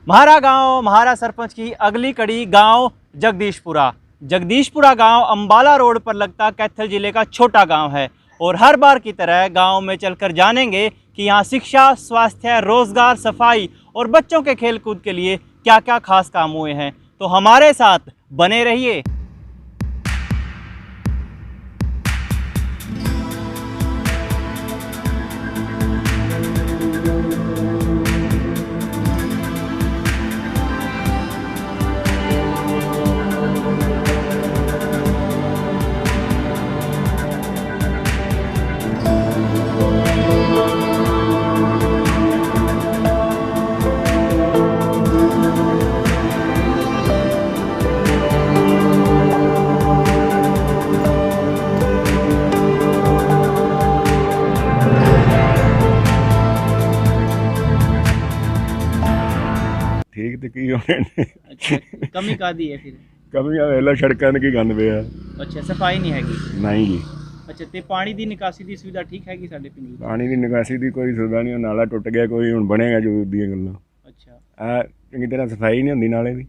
म्हारा गांव म्हारा सरपंच की अगली कड़ी गांव जगदीशपुरा। जगदीशपुरा गांव अंबाला रोड पर लगता कैथल जिले का छोटा गांव है और हर बार की तरह गांव में चलकर जानेंगे कि यहाँ शिक्षा, स्वास्थ्य, रोजगार, सफाई और बच्चों के खेलकूद के लिए क्या क्या खास काम हुए हैं। तो हमारे साथ बने रहिए। ठीक तो की होने ने अच्छा, कमी का दी है फिर? कमियां वेला सड़कों की गंद पे है। अच्छा, सफाई नहीं हैगी। नहीं जी, अच्छा, ते पानी दी निकासी दी सुविधा ठीक हैगी साडे पिंड विच? पानी की निकासी की कोई सुविधा नहीं, नाला टुट गया, कोई हुण बनेगा जो दी गल्लां। अच्छा। आ चंगी तरह सफाई नहीं होंदी नाले दी।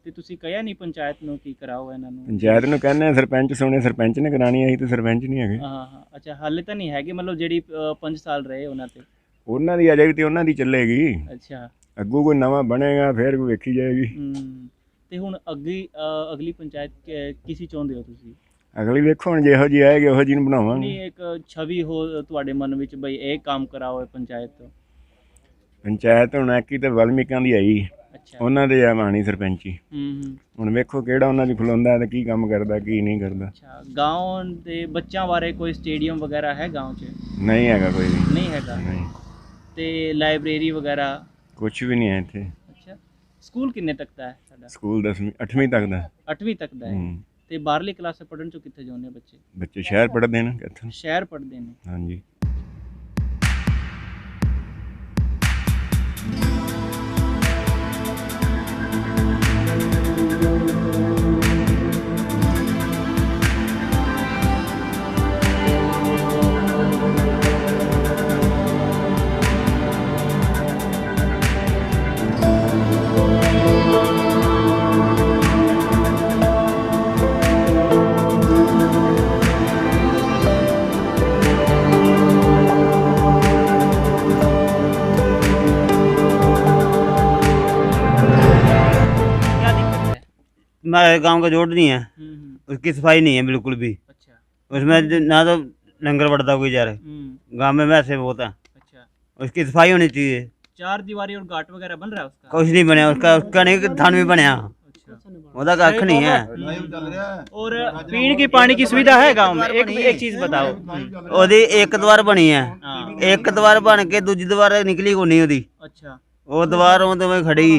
ਤੇ ਤੁਸੀਂ ਕਹਿਆ ਨਹੀਂ ਪੰਚਾਇਤ ਨੂੰ ਕੀ ਕਰਾਓ ਇਹਨਾਂ ਨੂੰ? पंचायत ਨੂੰ ਕਹਿੰਦੇ ਸਰਪੰਚ ਸੋਹਣੇ ਸਰਪੰਚ ਨੇ ਕਰਾਣੀ ਆਈ ਤੇ ਸਰਪੰਚ ਨਹੀਂ ਹੈਗੇ। ਹਾਂ ਹਾਂ, ਅੱਛਾ, ਹਾਲੇ ਤਾਂ ਨਹੀਂ ਹੈਗੇ, ਮਤਲਬ ਜਿਹੜੀ 5 ਸਾਲ ਰਹੇ ਉਹਨਾਂ ਤੇ? ਉਹਨਾਂ ਦੀ ਆ ਜਾਏਗੀ ਤੇ ਉਹਨਾਂ ਦੀ ਚੱਲੇਗੀ, ਅੱਛਾ। ਅੱਗੋਂ ਕੋਈ ਨਵਾਂ ਬਣੇਗਾ ਫਿਰ ਵੇਖੀ ਜਾਏਗੀ। ਤੇ ਹੁਣ ਅਗਲੀ ਪੰਚਾਇਤ ਕਿਸੇ ਚਾਹੁੰਦੇ ਹੋ ਤੁਸੀਂ? ਅਗਲੀ ਵੇਖੋ ਹੁਣ ਜਿਹੋ ਜੀ ਆਏਗੀ ਉਹੋ ਜੀ ਨੂੰ ਬਣਾਵਾਂਗੇ। ਨਹੀਂ, ਇੱਕ ਛਵੀ ਹੋ ਤੁਹਾਡੇ ਮਨ ਵਿੱਚ ਬਈ ਇਹ ਕੰਮ ਕਰਾਓ ਇਹ ਪੰਚਾਇਤ ਤੋਂ? ਪੰਚਾਇਤ ਹੁਣ ਐਕੀ ਤੇ ਵਾਲਮੀਕਾਂ ਦੀ ਆਈ, ਅੱਛਾ। ਉਹਨਾਂ ਦੇ ਆ ਮਾਣੀ ਸਰਪੰਚੀ। ਹੁਣ ਵੇਖੋ ਕਿਹੜਾ ਉਹਨਾਂ ਦੀ ਖਲੋਂਦਾ ਤੇ ਕੀ ਕੰਮ ਕਰਦਾ ਕੀ ਨਹੀਂ ਕਰਦਾ। ਅੱਛਾ, ਗਾਂਵ ਦੇ ਬੱਚਿਆਂ ਬਾਰੇ ਕੋਈ ਸਟੇਡੀਅਮ ਵਗੈਰਾ ਹੈ ਗਾਂਵ 'ਚ? ਨਹੀਂ ਹੈਗਾ ਕੋਈ ਵੀ। ਨਹੀਂ ਹੈਗਾ। ਨਹੀਂ, ਤੇ ਲਾਇਬ੍ਰੇਰੀ ਵਗੈਰਾ? ਕੁਛ ਵੀ ਨਹੀਂ ਹੈ ਇੱਥੇ। ਅੱਛਾ, ਸਕੂਲ ਕਿੰਨੇ ਤੱਕ ਦਾ ਹੈ ਸਾਡਾ? ਸਕੂਲ 10ਵੀਂ 8ਵੀਂ ਤੱਕ ਦਾ। 8ਵੀਂ ਤੱਕ ਦਾ ਹੈ। ਤੇ ਬਾਹਰਲੀ ਕਲਾਸਾਂ ਪੜ੍ਹਨ 'ਚੋਂ ਕਿੱਥੇ ਜਾਂਦੇ ਬੱਚੇ? ਬੱਚੇ ਸ਼ਹਿਰ ਪੜ੍ਹਦੇ ਨੇ ਕਿੱਥੋਂ? ਸ਼ਹਿਰ ਪੜ੍ਹਦੇ ਨੇ। ਹਾਂਜੀ। क्या दिक्कत है? हमारे गांव का जोड़ नहीं है, उसकी सफाई नहीं है बिल्कुल भी। अच्छा। उसमें ना तो लंगर पड़ता कोई जा रहा, गांव में वैसे बहुत है। अच्छा, उसकी सफाई होनी चाहिए। चार दीवारी और गाट वगैरह बन रहा है उसका? कुछ नहीं बनया उसका नहीं थान भी बनया, अच्छा। ਉਹਦਾ ਕੱਖ नहीं है। और पीने की पानी की सुविधा है गांव में? एक चीज बताओ। ਉਹਦੀ ਇੱਕ ਦੀਵਾਰ ਬਣੀ ਹੈ, हाँ। ਇੱਕ ਦੀਵਾਰ ਬਣ ਕੇ ਦੂਜੀ ਦੀਵਾਰ ਨਿਕਲੀ ਕੋਈ ਨਹੀਂ ਉਹਦੀ। अच्छा। ਉਹ ਦੀਵਾਰ ਉਹ ਤੇ ਖੜੀ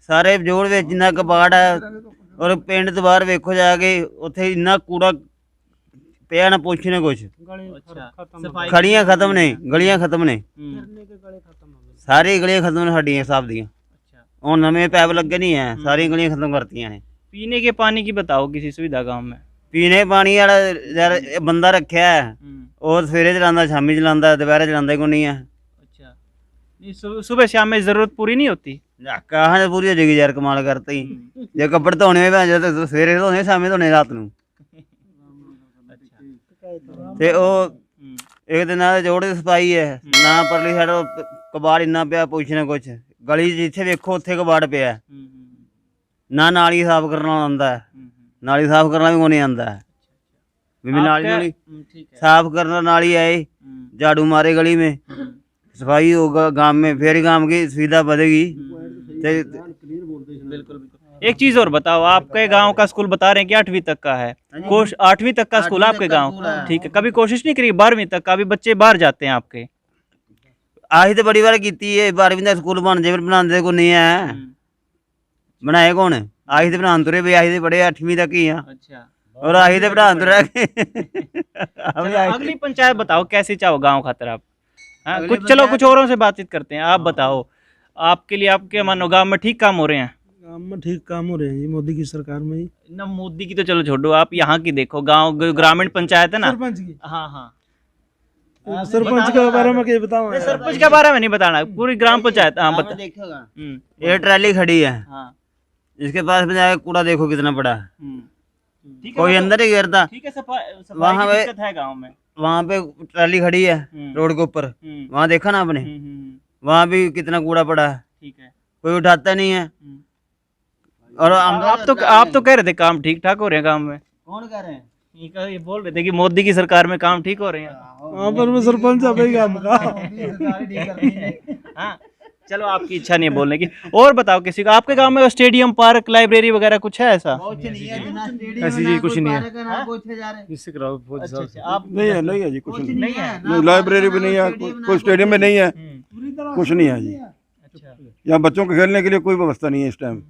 ਸਾਰੇ ਜੋੜ ਵਿੱਚ ਜਿੰਨਾ ਕਬਾੜ ਹੈ ਔਰ ਪਿੰਡ ਤੋਂ ਬਾਹਰ ਵੇਖੋ ਜਾ ਕੇ ਉੱਥੇ ਇੰਨਾ ਕੂੜਾ ਪਿਆ ਨਾ ਪੁੱਛ ਨਾ ਕੁਛ। अच्छा, सफाई ਖੜੀਆਂ ਖਤਮ ਨੇ, ਗਲੀਆਂ ਖਤਮ ਨੇ, ਸਾਰੀ ਗਲੀਆਂ ਖਤਮ ਨੇ ਸਾਡੀਆਂ ਹਿਸਾਬ ਦੀਆਂ। अच्छा। ਹੁਣ ਨਵੇਂ ਪੈਪ ਲੱਗੇ ਨਹੀਂ ਹੈ, ਸਾਰੀਆਂ ਗਲੀਆਂ ਖਤਮ ਕਰਤੀਆਂ ਨੇ। पीने के पानी की बताओ किसी सुविधा गांव में? ਪੀਣੇ ਪਾਣੀ ਵਾਲਾ ਯਾਰ ਇਹ ਬੰਦਾ ਰੱਖਿਆ ਹੈ, ਉਹ ਸਵੇਰੇ ਚਲਾਉਂਦਾ, ਸ਼ਾਮੀ ਚਲਾਉਂਦਾ, ਦੁਪਹਿਰੇ ਚਲਾਉਂਦਾ ਹੀ ਕੋਈ ਨਹੀਂ ਹੈ। अच्छा, नहीं, सुबह शाम में जरूरत पूरी नहीं होती? ਕਹਾਂ ਤੇ ਪੂਰੀ ਹੋ ਜਾਏਗੀ ਯਾਰ, ਕਮਾਲ ਕਰਤੀ। ਜੇ ਕੱਪੜੇ ਧੋਣੇ ਹੋਏ ਭਾਂ ਤੇ ਸਵੇਰੇ ਧੋਣੇ, ਸ਼ਾਮੀ ਧੋਣੇ, ਰਾਤ ਨੂੰ। ਤੇ ਉਹ ਇੱਕ ਦਿਨ ਨਾਲ ਜੋੜ ਦੀ ਸਫਾਈ ਹੈ ਨਾ, ਪਰਲੀ ਸਾਈਡ ਕਬਾੜ ਇੰਨਾ ਪਿਆ ਪੁੱਛ ਨਾ ਕੁਛ। ਗਲੀ ਜਿੱਥੇ ਵੇਖੋ ਉੱਥੇ ਕਬਾੜ ਪਿਆ, ਨਾ ਨਾਲੀ ਸਾਫ਼ ਕਰਨਾ ਆਉਂਦਾ, ਨਾਲੀ ਸਾਫ਼ ਕਰਨਾ ਵੀ ਕੋਈ ਨਹੀਂ ਆਉਂਦਾ। ਵੀ नाली साफ करना, नाली आए, झाड़ू मारे गली में, सफाई होगा गांव में, फिर गांव की सुविधा बढ़ेगी। बिल्कुल बिल्कुल। एक चीज और बताओ, आपके गांव का स्कूल बता रहे हैं कि 8वीं तक का है, 8वीं तक का स्कूल आपके गांव? ठीक है, कभी कोशिश नहीं करी 12वीं तक का? अभी बच्चे बाहर जाते हैं आपके। आही तो बड़ी बार की 12वीं का स्कूल बन जाए, बनाते को नहीं है, बनाए कौन? आही तो बना तुरे, आही तो बड़े 8वीं तक ही। अच्छा। और आही तो बना तुरे। अगली पंचायत बताओ कैसी चाहो गांव खातर आप? हाँ, कुछ औरों से बातचीत करते हैं। आप बताओ, आपके लिए, आपके मानो गांव में ठीक काम हो रहे हैं? गांव में ठीक काम हो रहे हैं जी, मोदी की सरकार में ही। ना मोदी की तो चलो छोड़ो, आप यहाँ की देखो, गांव ग्रामीण पंचायत है ना? सरपंच की। हाँ हाँ। सरपंच के बारे में क्या बताऊं नहीं, सरपंच के बारे में नहीं बताना, पूरी ग्राम पंचायत। हाँ बता। देखोगा हम्म, ये ट्राली खड़ी है, हाँ, इसके पास में जाके कूड़ा देखो कितना पड़ा है, ठीक है, कोई मतलब- अंदर ही गिरता। ठीक है, सफाई वहाँ की पे- दिक्कत है गांव में। वहाँ पे ट्राली खड़ी है रोड के ऊपर, वहाँ देखा ना आपने, वहाँ भी कितना कूड़ा पड़ा है, ठीक है। कोई उठाता नहीं है। और आप तो कह रहे थे काम ठीक ठाक हो रहे हैं गांव में। कौन कह रहे हैं? ये बोल रहे थे कि मोदी की सरकार में काम ठीक हो रहे हैं। वहाँ पर मैं सरपंच अभी काम का हाँ, चलो आपकी इच्छा नहीं है बोलने की। और बताओ किसी का आपके गांव में स्टेडियम, पार्क, लाइब्रेरी वगैरह कुछ है ऐसा? ऐसी चीज कुछ नहीं है। इससे कराओ अच्छा, आप नहीं है, नहीं है जी, कुछ नहीं नहीं है। नहीं, लाइब्रेरी भी नहीं है, कोई स्टेडियम में नहीं है, कुछ नहीं है जी। अच्छा, यहाँ बच्चों के खेलने के लिए कोई व्यवस्था नहीं है इस टाइम।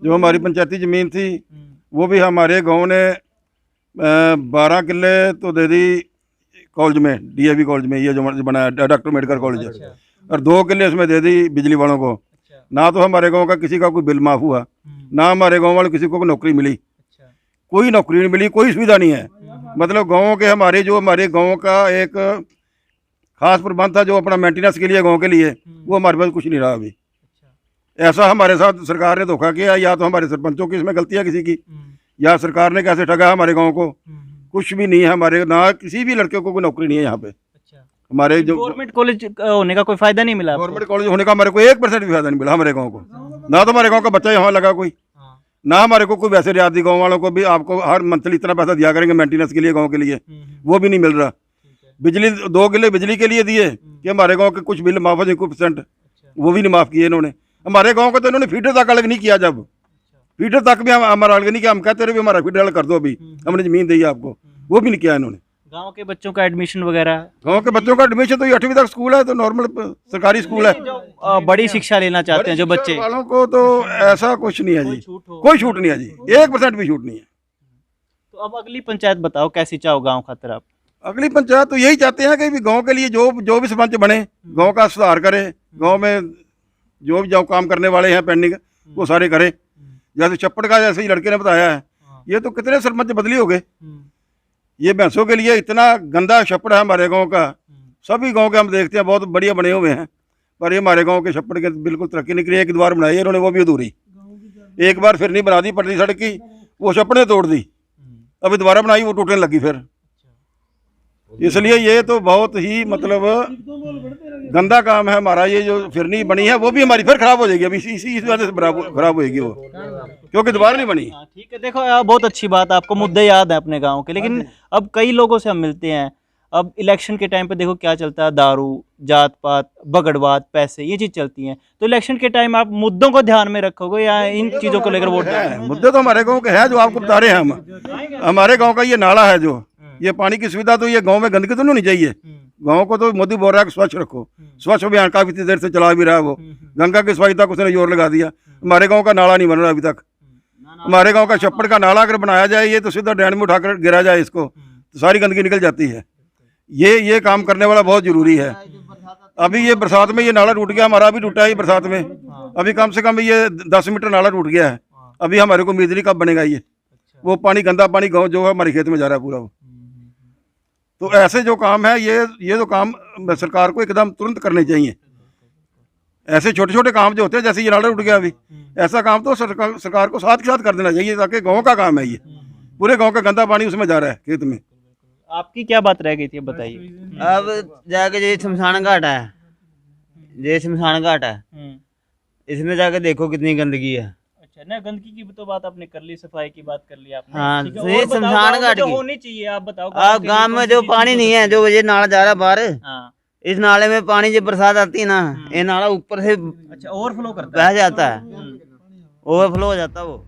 जो हमारी पंचायती जमीन थी वो भी हमारे गांव ने 12 किले तो दे दी कॉलेज में, डीएवी कॉलेज में, ये जो बनाया डॉक्टर मेडिकल कॉलेज है, और 2 किले उसमें दे दी बिजली वालों को। ना तो हमारे गांव का किसी का कोई बिल माफ़ हुआ, ना हमारे गांव वाले किसी को नौकरी मिली, कोई नौकरी नहीं मिली, कोई सुविधा नहीं है। मतलब गाँव के हमारे गाँव का एक खास प्रबंध था जो अपना मेंटेनेंस के लिए गाँव के लिए, वो हमारे पास कुछ नहीं रहा अभी। ऐसा हमारे साथ सरकार ने धोखा किया, या तो हमारे सरपंचों की इसमें गलती है किसी की, या सरकार ने कैसे ठगा हमारे गांव को। कुछ भी नहीं है हमारे, ना किसी भी लड़के को कोई नौकरी नहीं है यहाँ पे। हमारे जो गवर्नमेंट कॉलेज होने का कोई फायदा नहीं मिला आपको? गवर्नमेंट कॉलेज होने का हमारे को 1% भी फायदा नहीं मिला हमारे गांव को। ना तो हमारे गांव का बच्चा यहाँ लगा कोई, ना हमारे को कोई वैसे रियायती गाँव वालों को भी आपको हर मंथली इतना पैसा दिया करेंगे मेंटेनेंस के लिए गाँव के लिए, वो भी नहीं मिल रहा। बिजली 2 किले बिजली के लिए दिए कि हमारे गाँव के कुछ बिल माफ हो जाए, कुछ %, वो भी नहीं माफ़ किए इन्होंने। हमारे गांव को तो इन्होंने फीडर तक अलग नहीं किया, जब फीडर तक भी हमारा अलग नहीं किया। हम कहते रहे भी हमारा फीडर अलग कर दो, अभी हमने ज़मीन दी है आपको, वो भी नहीं किया इन्होंने। गांव के बच्चों का एडमिशन वगैरह? गांव के बच्चों का एडमिशन तो ये 8वीं तक स्कूल है, तो नॉर्मल सरकारी स्कूल है। बड़ी शिक्षा लेना चाहते हैं जो बच्चे, वालों को तो ऐसा कुछ नहीं है जी, कोई छूट नहीं है जी, 1% भी छूट नहीं है। तो अब अगली पंचायत बताओ कैसी चाहो गांव खातिर आप? अगली पंचायत तो यही चाहते हैं कि भी गाँव के लिए जो भी सरपंच बने, गाँव का सुधार करे, गाँव में जो भी काम करने वाले हैं पेंडिंग, वो सारे करें। जैसे चप्पड़ का, जैसे ही लड़के ने बताया है, ये तो कितने सरपंच बदली हो गए। ये भैंसों के लिए इतना गंदा छप्पड़ है हमारे गांव का, सभी गांव के हम देखते हैं बहुत बढ़िया बने हुए हैं, पर ये हमारे गांव के छप्पड़ के बिल्कुल तरक्की नहीं करी। एक द्वार बनाई है इन्होंने, वो भी अधूरी, एक बार फिर नहीं बना दी पटरी सड़क की, वो छप्पड़े तोड़ दी, अभी दोबारा बनाई वो टूटने लगी फिर। इसलिए ये तो बहुत ही मतलब गंदा काम है हमारा। ये जो फिरनी बनी है वो भी हमारी फिर खराब हो जाएगी, अभी इसी वजह से खराब होएगी वो, क्योंकि दोबारा नहीं बनी। ठीक है, देखो यार बहुत अच्छी बात, आपको मुद्दे याद है अपने गांव के, लेकिन अब कई लोगों से हम मिलते हैं। अब इलेक्शन के टाइम पे देखो क्या चलता है, दारू, जात पात, बगड़वाद, पैसे, ये चीज चलती हैं। तो इलेक्शन के टाइम आप मुद्दों को ध्यान में रखोगे या इन चीजों को लेकर वोट? मुद्दे तो हमारे गाँव के हैं जो आपको बता रहे हैं हम। हमारे गाँव का ये नाला है, जो ये पानी की सुविधा, तो ये गांव में गंदगी तो नहीं होनी चाहिए। गांव को तो मोदी बोल रहा है कि स्वच्छ रखो, स्वच्छ अभियान काफी देर से चला भी रहा है वो, गंगा की सफाई तक उसने जोर लगा दिया। हमारे गांव का नाला नहीं बन रहा अभी तक। हमारे गांव का छप्पड़ का नाला अगर बनाया जाए, ये तो सीधा ड्रेन में उठाकर गिरा जाए इसको, तो सारी गंदगी निकल जाती है। ये काम करने वाला बहुत जरूरी है। अभी ये बरसात में ये नाला टूट गया, हमारा अभी टूटा है बरसात में, अभी कम से कम ये 10 मीटर नाला टूट गया है। अभी हमारे को उम्मीद नहीं कब बनेगा ये, वो पानी गंदा पानी गाँव जो है हमारे खेत में जा रहा है पूरा वो। तो ऐसे जो काम है, ये जो काम सरकार को एकदम तुरंत करने चाहिए। ऐसे छोटे छोटे काम जो होते हैं, जैसे ये नाला टूट गया अभी, ऐसा काम तो सरकार को साथ के साथ कर देना चाहिए, ताकि गांव का काम है ये, पूरे गांव का गंदा पानी उसमें जा रहा है खेत में। आपकी क्या बात रह गई थी बताइए? अब जाके जो शमशान घाट है, ये शमशान घाट है, इसमें जाके देखो कितनी गंदगी है। अच्छा, ना गंदगी की तो बात आपने कर ली, सफाई की बात कर ली आपने। हाँ, ठीक है, तो ये और बताओ शमशान गाँव में घाट जो की होनी चाहिए आप बताओ। अब गांव में जो पानी नहीं है, जो ये नाला जा रहा है बाहर, हाँ, इस नाले में पानी जब बरसात आती है ना, ये नाला ऊपर से अच्छा ओवरफ्लो करता है, बह जाता है, ओवरफ्लो हो जाता है वो।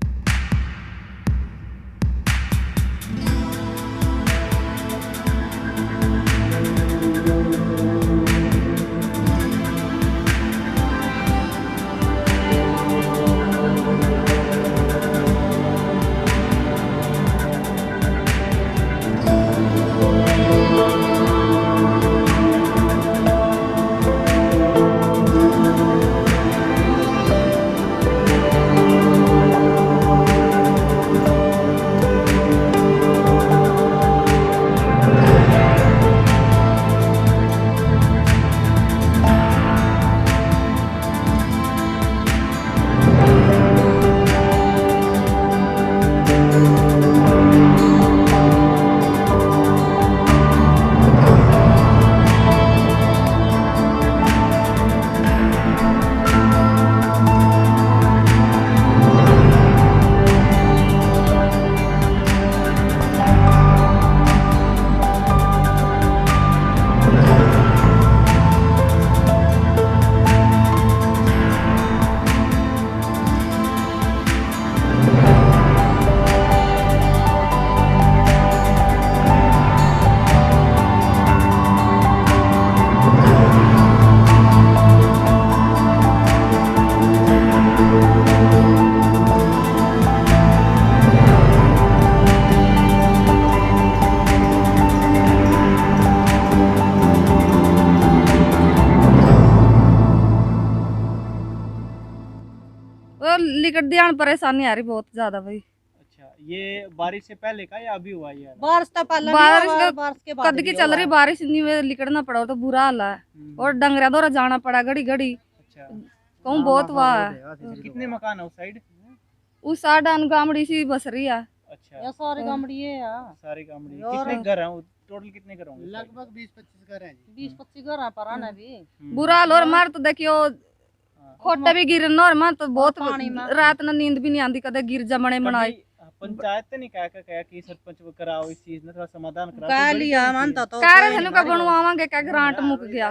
वो लिकट दियान परेशानी आ रही बहुत ज्यादा भाई। अच्छा, ये बारिश से पहले का या अभी हुआ ये? बारिश तो पहले बारिश नहीं हुआ, का बारिश के बाद कद की चल रही बारिश नहीं में लिकड़ना पड़ा तो बुरा हाल है। और डंगरा दौरा जाना पड़ा घड़ी घड़ी, अच्छा, कहूँ बहुत वाह है। कितने मकान है उस साइड? उस साइड गामड़ी सी बस रही है। अच्छा, ये सारी गामड़ी है यार, सारी गामड़ी। और- कितने घर हैं टोटल? कितने घर होंगे? लगभग 20-25 घर हैं जी। 20-25 घर हैं पर आना भी बुरा हाल। और मार तो देखियो खोटे भी गिरन और मार तो बहुत पानी में। रात न नींद भी नहीं आती कदे गिर जमने बनाए। पंचायत ने नहीं कहा कि सरपंच को कराओ इस चीज में थोड़ा समाधान कराओ? कह कोई बड़ी लिया समस्या मानता है? तो कह रहे थे का बनवावांगे क्या ग्रांट मुक गया,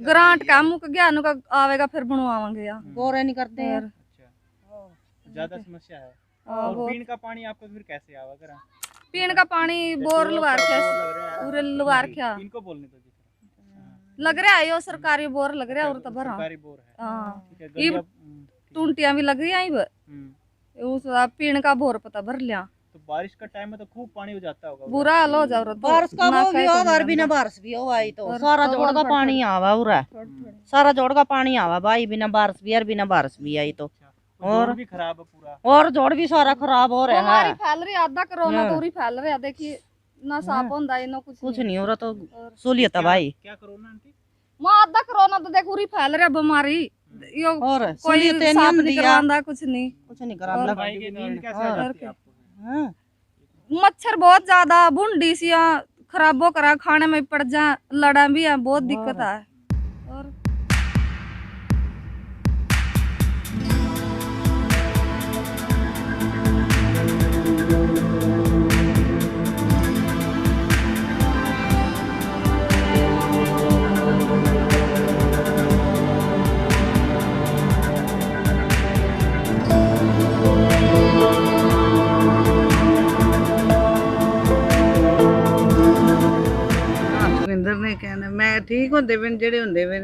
ग्रांट का मुक गया नु का आवेगा फिर बनवावांगे यार। गोरे नहीं करते हैं। अच्छा, ज्यादा समस्या है। हाँ, और बहुत। पीने का पानी आपको फिर कैसे आवा करा? पीने का पानी बोर लगा रखे पूरे लगा रखे इनको बोलने तो लग रहा है यो सरकारी बोर लग रहा है और तो भरा। सरकारी बोर है। हाँ ठीक है, ये गलियां- टूंटियां भी लग रही हैं उस पीने का बोर पता भर लिया। तो बारिश का टाइम है तो खूब पानी हो जाता होगा। बुरा हाल हो जा बारिश का वो भी हो और बिना बारिश भी हो आई तो सारा जोड़ का पानी आवा उरा, सारा जोड़ का पानी आवा भाई, बिना बारिश भी और बिना बारिश भी आई तो और भी खराब है पूरा। और जोड़ भी सारा खराब हो रहा हमारी है। फैल रही आधा कोरोना दूरी फैल रहा है। देखिए ना साफ होता है ना कुछ नहीं हो रहा तो सहूलियत है भाई। क्या कोरोना आंटी? मां आधा कोरोना तो देख उरी फैल रहा बीमारी यो और कोई सहूलियत नहीं साफ नहीं दिया, करवांदा कुछ नहीं। कुछ नहीं करा दवाई की नींद कैसे आ जाती है आपको? हाँ। मच्छर बहुत ज्यादा भुंडी सी खराबो करा, खाने में पड़ जा लड़ा भी है, बहुत दिक्कत है। और ਸੁਰਿੰਦਰ ਨੇ कहना मैं ठीक होंदे वे जेड़े होंदे वे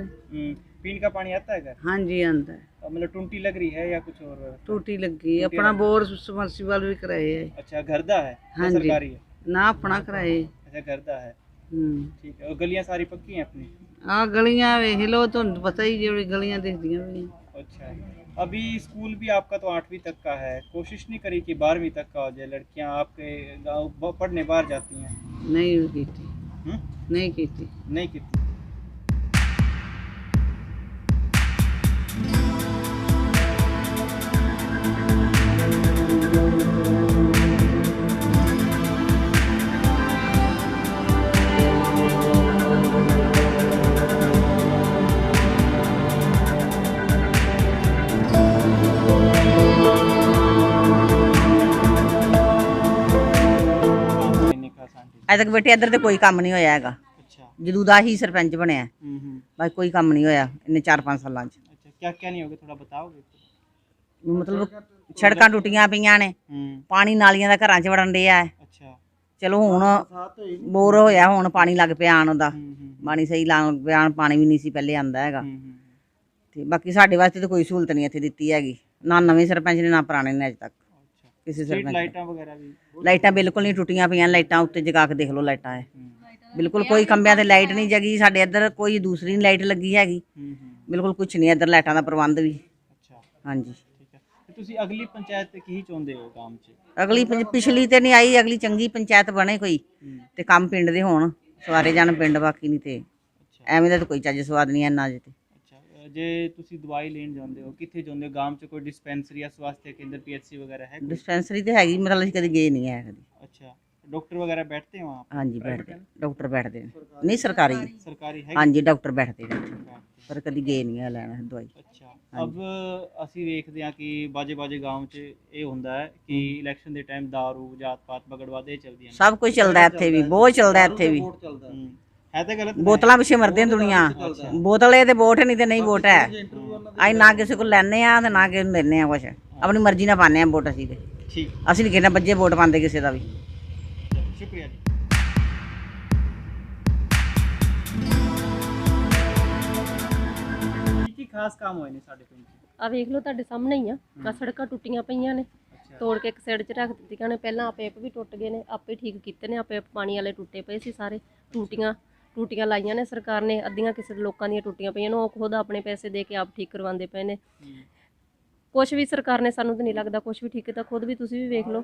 पीने का पानी आता है घर? हाँ जी आंदा है। मतलब टूटी लग रही है या कुछ और? टूटी लगी अपना बोर सबमर्सिबल भी कराए है। अच्छा, घरदा है? हाँ या जी। सरकारी है? ना अपना कराए। अच्छा, घरदा है। हम्म ठीक है। और गलियां सारी पक्की हैं अपनी? आ गलियां वेख लो तो पता ही जेड़ी गलियां दिखदियां भी अच्छा, अभी स्कूल भी आपका तो 8वीं तक का है, कोशिश नहीं करी कि 12वीं तक का हो जाए? लड़कियां आपके गाँव पढ़ने बाहर जाती हैं। नहीं कीती हम्म? नहीं कीती। नहीं की? ਅਜੇ ਤੱਕ ਬੇਟੇ ਇੱਧਰ ਤੇ ਕੋਈ ਕੰਮ ਨਹੀਂ ਹੋਇਆ ਹੈਗਾ अच्छा। ਜਦੋਂ ਦਾ ਹੀ ਸਰਪੰਚ ਬਣਿਆ, हम्म। ਬਸ ਕੋਈ ਕੰਮ ਨਹੀਂ ਹੋਇਆ ਇਹਨੇ 4-5 ਸਾਲਾਂ 'ਚ। अच्छा, क्या क्या नहीं होगा थोड़ा बताओगे? ਮਤਲਬ ਸੜਕਾਂ ਟੁੱਟੀਆਂ ਪਈਆਂ ਨੇ, ਪਾਣੀ ਨਾਲੀਆਂ ਦਾ ਘਰਾਂ 'ਚ ਵੜਨ ਡਿਆ ਹੈ। अच्छा। ਚਲੋ ਹੁਣ ਬੋਰ ਹੋਇਆ, ਹੁਣ ਪਾਣੀ ਲੱਗ ਪਿਆ ਆਉਣ ਉਹਦਾ, ਪਾਣੀ ਸਹੀ ਲੱਗ ਪਿਆ, ਪਾਣੀ ਵੀ ਨਹੀਂ ਸੀ ਪਹਿਲੇ ਆਂਦਾ ਹੈਗਾ। ਤੇ ਬਾਕੀ ਸਾਡੇ ਵਾਸਤੇ ਤਾਂ ਕੋਈ ਸਹੂਲਤ ਨਹੀਂ ਇੱਥੇ ਦਿੱਤੀ ਹੈਗੀ, ਨਾ ਨਵੇਂ ਸਰਪੰਚ ਨੇ ਨਾ ਪੁਰਾਣੇ ਨੇ ਅਜੇ ਤੱਕ ਕਿਸੇ स्ट्रीट ਸਰਪੰਚ ਨੇ। लाइटां वगैरह भी? ਲਾਈਟਾਂ ਬਿਲਕੁਲ ਨਹੀਂ ਟੁੱਟੀਆਂ ਪਈਆਂ, ਲਾਈਟਾਂ ਉੱਤੇ ਜਗਾ ਕੇ ਦੇਖ ਲਓ ਲਾਈਟਾਂ ਹੈ, ਬਿਲਕੁਲ ਕੋਈ ਖੰਭਿਆਂ ਤੇ ਲਾਈਟ ਨਹੀਂ ਜਗੀ ਸਾਡੇ ਇੱਧਰ, ਕੋਈ ਦੂਸਰੀ ਲਾਈਟ ਲੱਗੀ ਹੈਗੀ, ਬਿਲਕੁਲ ਕੁਝ ਨਹੀਂ ਇੱਧਰ ਲਾਈਟਾਂ ਦਾ ਪ੍ਰਬੰਧ ਵੀ। अच्छा, ਹਾਂਜੀ ठीक है। तो ਤੁਸੀਂ ਅਗਲੀ ਪੰਚਾਇਤ ਤੇ ਕੀ ਚਾਹੁੰਦੇ ਹੋ ਕੰਮ 'ਚ? ਅਗਲੀ ਪਿਛਲੀ ਤੇ ਨਹੀਂ ਆਈ, ਅਗਲੀ ਚੰਗੀ ਪੰਚਾਇਤ ਬਣੇ ਕੋਈ ਤੇ ਕੰਮ ਪਿੰਡ ਦੇ ਹੋਣ, ਸਵਾਰੇ ਜਾਣ ਪਿੰਡ, ਬਾਕੀ ਨਹੀਂ ਤੇ ਐਵੇਂ ਦਾ ਤਾਂ ਕੋਈ ਚੱਜ ਸਵਾਦ ਨਹੀਂ ਇੰਨਾ ਅਜੇ ਤੇ। ਅੱਛਾ, ਜੇ ਤੁਸੀਂ ਦਵਾਈ ਲੈਣ ਜਾਂਦੇ ਹੋ ਕਿੱਥੇ ਜਾਂਦੇ ਹੋ? ਗਾਂਵ 'ਚ ਕੋਈ ਡਿਸਪੈਂਸਰੀ ਜਾਂ ਸਵਾਸਥ ਕੇਂਦਰ PHC वगैरह है? ਡਿਸਪੈਂਸਰੀ ਤੇ ਹੈਗੀ, ਮਤਲਬ ਅਸੀਂ ਕਦੀ ਗਏ ਨਹੀਂ ਹੈ ਕਦੀ। अच्छा, डॉक्टर वगैरह बैठते हैं वहाँ? ਹਾਂਜੀ ਬੈਠਦੇ, ਡਾਕਟਰ ਬੈਠਦੇ ਨੇ, ਨਹੀਂ ਸਰਕਾਰੀ, सरकारी है? ਹਾਂਜੀ ਡਾਕਟਰ ਬੈਠਦੇ ਨੇ, ਪਰ ਕਦੀ ਗਏ ਨਹੀਂ ਹੈ ਲੈਣ ਦਵਾਈ। ਅੱਛਾ, ਅਬ ਅਸੀਂ ਵੇਖਦੇ ਹਾਂ ਕਿ ਬਾਜੇ ਗਾਂਵ 'ਚ ਇਹ ਹੁੰਦਾ ਹੈ ਕਿ ਇਲੈਕਸ਼ਨ ਦੇ ਟਾਈਮ ਦਾਰੂ ਜਾਤ ਪਾਤ ਬਗੜਵਾਦੇ ਚੱਲਦੀਆਂ ਨੇ। ਸਭ ਕੁਝ ਚੱਲਦਾ ਇੱਥੇ ਵੀ, ਬਹੁਤ ਚੱਲਦਾ ਇੱਥੇ ਵੀ, ਹੈ ਤਾਂ ਗਲਤ? ਬੋਤਲਾਂ ਪਿੱਛੇ ਮਰਦੇ ਨੇ ਦੁਨੀਆ, ਬੋਤਲ ਇਹ ਤੇ ਵੋਟ ਨਹੀਂ ਤੇ ਨਹੀਂ ਵੋਟ ਹੈ। ਅਸੀਂ ਨਾ ਕਿਸੇ ਕੋਲ ਲੈਣੇ ਆ ਤੇ ਨਾ ਕਿਸੇ ਨੂੰ ਦਿੰਦੇ ਆ ਕੁਛ, ਆਪਣੀ ਮਰਜ਼ੀ ਨਾਲ ਪਾਉਂਦੇ ਆ ਵੋਟ ਅਸੀਂ ਤੇ। ਠੀਕ, ਅਸੀਂ ਨਹੀਂ ਕਿਸੇ ਨਾਲ ਬੱਜੇ ਵੋਟ ਪਾਉਂਦੇ ਕਿਸੇ ਦਾ ਵੀ। ਸ਼ੁਕਰੀਆ ਜੀ। ਕੀ ਖਾਸ ਕੰਮ ਹੋਏ ਨੇ ਸਾਡੇ ਪਿੰਡ 'ਚ? ਆ ਵੇਖ ਲਓ ਤੁਹਾਡੇ ਸਾਹਮਣੇ ਹੀ ਆ ਸੜਕਾਂ ਟੁੱਟੀਆਂ ਪਈਆਂ ਨੇ, ਤੋੜ ਕੇ ਇੱਕ ਸਾਈਡ 'ਚ ਰੱਖ ਦਿੱਤੀਆਂ ਨੇ। ਪਹਿਲਾਂ ਆਪੇਪ ਵੀ ਟੁੱਟ ਗਏ ਨੇ, ਆਪੇ ਠੀਕ ਕੀਤੇ ਨੇ, ਆਪੇਪ ਪਾਣੀ ਵਾਲੇ ਟੁੱਟੇ ਪਏ ਸੀ ਸਾਰੇ। ਟੂਟੀਆਂ ਲਾਈਆਂ ਨੇ ਸਰਕਾਰ ਨੇ, ਅੱਧੀਆਂ ਕਿਸੇ ਲੋਕਾਂ ਦੀਆਂ ਟੁੱਟੀਆਂ ਪਈਆਂ ਨੇ, ਉਹ ਖੁਦ ਆਪਣੇ ਪੈਸੇ ਦੇ ਕੇ ਆਪ ਠੀਕ ਕਰਵਾਉਂਦੇ ਪਏ ਨੇ। ਕੁਝ ਵੀ ਸਰਕਾਰ ਨੇ ਸਾਨੂੰ ਤਾਂ ਨਹੀਂ ਲੱਗਦਾ ਕੁਝ ਵੀ ਠੀਕ ਕੀਤਾ, ਖੁਦ ਵੀ ਤੁਸੀਂ ਵੀ ਵੇਖ ਲਓ।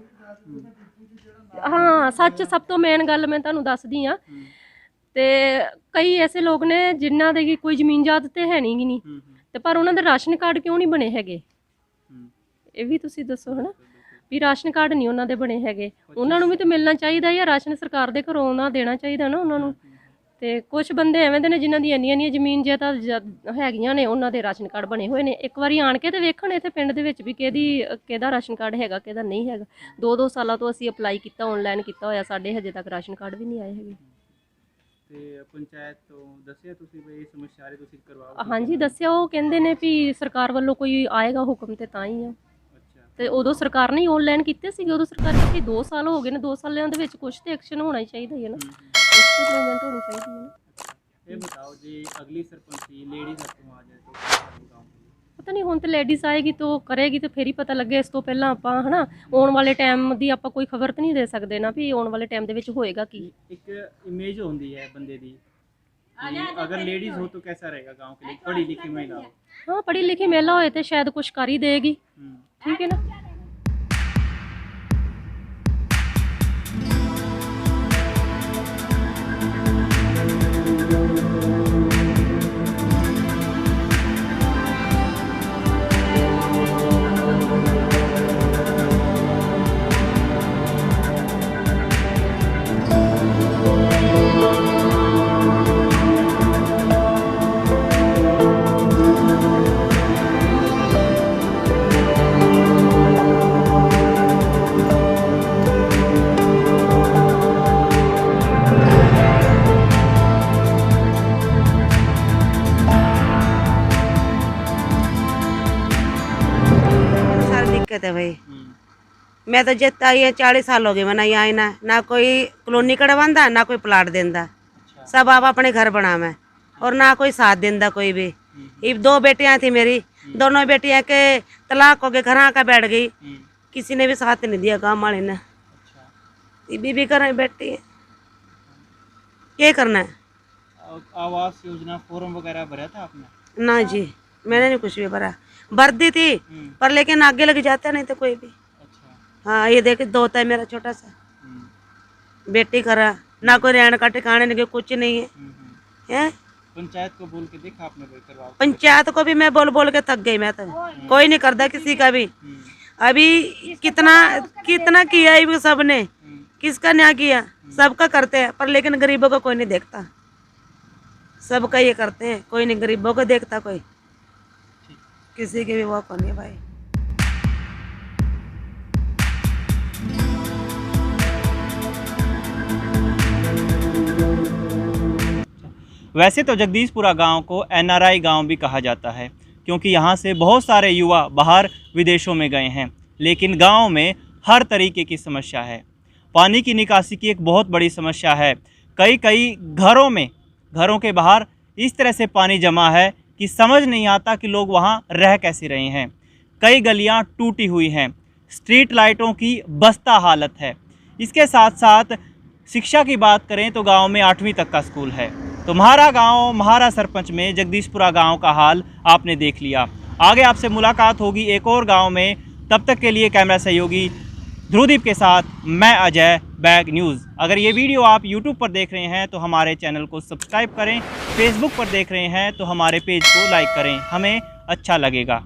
ਹਾਂ ਸੱਚ ਸਭ ਤੋਂ ਮੇਨ ਗੱਲ ਮੈਂ ਤੁਹਾਨੂੰ ਦੱਸਦੀ ਆ, ਤੇ ਕਈ ਐਸੇ ਲੋਕ ਨੇ ਜਿਨ੍ਹਾਂ ਦੇ ਕੋਈ ਜ਼ਮੀਨ ਜਾਤ ਤੇ ਹੈ ਨਹੀਂ ਗੀ ਨਹੀਂ, ਤੇ ਪਰ ਉਹਨਾਂ ਦੇ ਰਾਸ਼ਨ ਕਾਰਡ ਕਿਉਂ ਨਹੀਂ ਬਣੇ ਹੈਗੇ, ਇਹ ਵੀ ਤੁਸੀਂ ਦੱਸੋ ਹਨਾ, ਵੀ ਰਾਸ਼ਨ ਕਾਰਡ ਨਹੀਂ ਉਹਨਾਂ ਦੇ ਬਣੇ ਹੈਗੇ। ਉਹਨਾਂ ਨੂੰ ਵੀ ਤਾਂ ਮਿਲਣਾ ਚਾਹੀਦਾ ਜਾਂ ਰਾਸ਼ਨ ਸਰਕਾਰ ਦੇ ਘਰੋਂ ਉਹਨਾਂ ਦੇਣਾ ਚਾਹੀਦਾ ਨਾ ਉਹਨਾਂ ਨੂੰ। ਤੇ ਕੁਝ ਬੰਦੇ ਐਵੇਂ ਦੇ ਨੇ ਜਿਨ੍ਹਾਂ ਦੀ ਇੰਨੀਆਂ ਜ਼ਮੀਨ ਜਾਇਦਾਦ ਹੈਗੀਆਂ ਨੇ, ਉਹਨਾਂ ਦੇ ਰਾਸ਼ਨ ਕਾਰਡ ਬਣੇ ਹੋਏ ਨੇ। ਇੱਕ ਵਾਰੀ ਆਣ ਕੇ ਤੇ ਵੇਖਣ ਇੱਥੇ ਪਿੰਡ ਦੇ ਵਿੱਚ ਵੀ ਕਿਹਦਾ ਰਾਸ਼ਨ ਕਾਰਡ ਹੈਗਾ ਕਿਹਦਾ ਨਹੀਂ ਹੈਗਾ। 2-2 ਸਾਲਾਂ ਤੋਂ ਅਸੀਂ ਅਪਲਾਈ ਕੀਤਾ, ਆਨਲਾਈਨ ਕੀਤਾ ਹੋਇਆ, ਸਾਡੇ ਹਜੇ ਤੱਕ ਰਾਸ਼ਨ ਕਾਰਡ ਵੀ ਨਹੀਂ ਆਏ ਹੈਗੇ। ਤੇ ਪੰਚਾਇਤ ਤੋਂ ਦੱਸਿਆ ਤੁਸੀਂ ਵੀ ਇਹ ਸਮੱਸਿਆ ਆ ਰਹੀ, ਤੁਸੀਂ ਕਰਵਾਓ? ਹਾਂਜੀ ਦੱਸਿਆ, ਉਹ ਕਹਿੰਦੇ ਨੇ ਵੀ ਸਰਕਾਰ ਵੱਲੋਂ ਕੋਈ ਆਏਗਾ ਹੁਕਮ ਤੇ ਤਾਂ ਹੀ ਆ। ਤੇ ਉਦੋਂ ਸਰਕਾਰ ਨੇ ਆਨਲਾਈਨ ਕੀਤੇ ਸੀਗੇ, ਉਦੋਂ ਸਰਕਾਰ ਕੀਤੀ 2 ਸਾਲ ਹੋ ਗਏ ਨੇ, 2 ਸਾਲਾਂ ਦੇ ਵਿੱਚ ਕੁਝ ਤੇ ਐਕਸ਼ਨ ਹੋਣਾ ਹੀ ਚਾਹੀਦਾ ਹੈ ਨਾ, ਇੰਪਲੀਮੈਂਟ ਹੋਣੀ ਚਾਹੀਦੀ ਹੈ ਨਾ। ਇਹ ਬਤਾਓ ਜੀ ਅਗਲੀ ਸਰਪੰਚੀ ਲੇਡੀਜ਼ ਹੱਥੋਂ ਆ ਜਾਏ तो क्या होगा? ਪਤਾ ਨਹੀਂ ਹੁਣ ਤੇ ਲੇਡੀਜ਼ ਆਏਗੀ ਤਾਂ ਉਹ ਕਰੇਗੀ ਤੇ ਫਿਰ ਹੀ ਪਤਾ ਲੱਗੇ। ਇਸ ਤੋਂ ਪਹਿਲਾਂ ਆਪਾਂ ਹਨਾ ਆਉਣ ਵਾਲੇ ਟਾਈਮ ਦੀ ਆਪਾਂ ਕੋਈ ਖਬਰ ਤਾਂ ਨਹੀਂ ਦੇ ਸਕਦੇ ਨਾ ਵੀ ਆਉਣ ਵਾਲੇ ਟਾਈਮ ਦੇ ਵਿੱਚ ਹੋਏਗਾ ਕੀ। एक इमेज होती है बंदे दी कि अगर लेडीज हो तो कैसा रहेगा गांव के लिए, पढ़ी लिखी महिला हो। ਹਾਂ ਪੜ੍ਹੀ ਲਿਖੀ ਮਹਿਲਾ ਹੋਏ ਤੇ ਸ਼ਾਇਦ ਕੁਝ ਕਰ ਹੀ ਦੇਗੀ, ਠੀਕ ਹੈ ਨਾ। दिक्कत है भाई। मैं तो जितना आई है 40 साल हो गए मैंने यहाँ आई ना कोई कॉलोनी कड़वांदा ना कोई प्लाट देंदा, सब आप अपने घर बनावे और ना कोई साथ देंदा कोई भी। ये 2 बेटियां थी मेरी, दोनों बेटियां के तलाक हो गए, घर आकर बैठ गई, किसी ने भी साथ नहीं दिया गाँव वाले ने। ये बीबी कर बैठी है, क्या करना है। आवास योजना फॉर्म वगैरह भरा था आपने? ना जी मैंने नहीं कुछ भी भरा, भर दी थी पर लेकिन आगे लग जाता नहीं तो कोई भी। हाँ ये देख 2 है मेरा छोटा सा, बेटी करा ना कोई रहने का ठिकाने नहीं, कुछ नहीं है। पंचायत को बोल के देखा आपने भाई करवाओ? पंचायत को भी मैं बोल बोल के थक गई, मैं तो कोई नहीं करता किसी का भी। अभी कितना कितना किया है सबने, किसका न्याय किया, सबका करते हैं पर लेकिन गरीबों को कोई नहीं देखता, सबका ये करते हैं, कोई नहीं गरीबों को देखता, कोई किसी के भी वो को नहीं भाई। वैसे तो जगदीशपुरा गांव को NRI गांव भी कहा जाता है, क्योंकि यहाँ से बहुत सारे युवा बाहर विदेशों में गए हैं। लेकिन गांव में हर तरीके की समस्या है। पानी की निकासी की एक बहुत बड़ी समस्या है। कई घरों के बाहर इस तरह से पानी जमा है कि समझ नहीं आता कि लोग वहाँ रह कैसे रहे हैं। कई गलियाँ टूटी हुई हैं, स्ट्रीट लाइटों की बस्ता हालत है। इसके साथ साथ शिक्षा की बात करें तो गांव में 8वीं तक का स्कूल है। तो म्हारा गांव म्हारा सरपंच में जगदीशपुरा गांव का हाल आपने देख लिया। आगे आपसे मुलाकात होगी एक और गांव में, तब तक के लिए कैमरा सहयोगी ध्रुवदीप के साथ मैं अजय, बैग न्यूज़। अगर ये वीडियो आप YouTube पर देख रहे हैं तो हमारे चैनल को सब्सक्राइब करें, फेसबुक पर देख रहे हैं तो हमारे पेज को लाइक करें, हमें अच्छा लगेगा।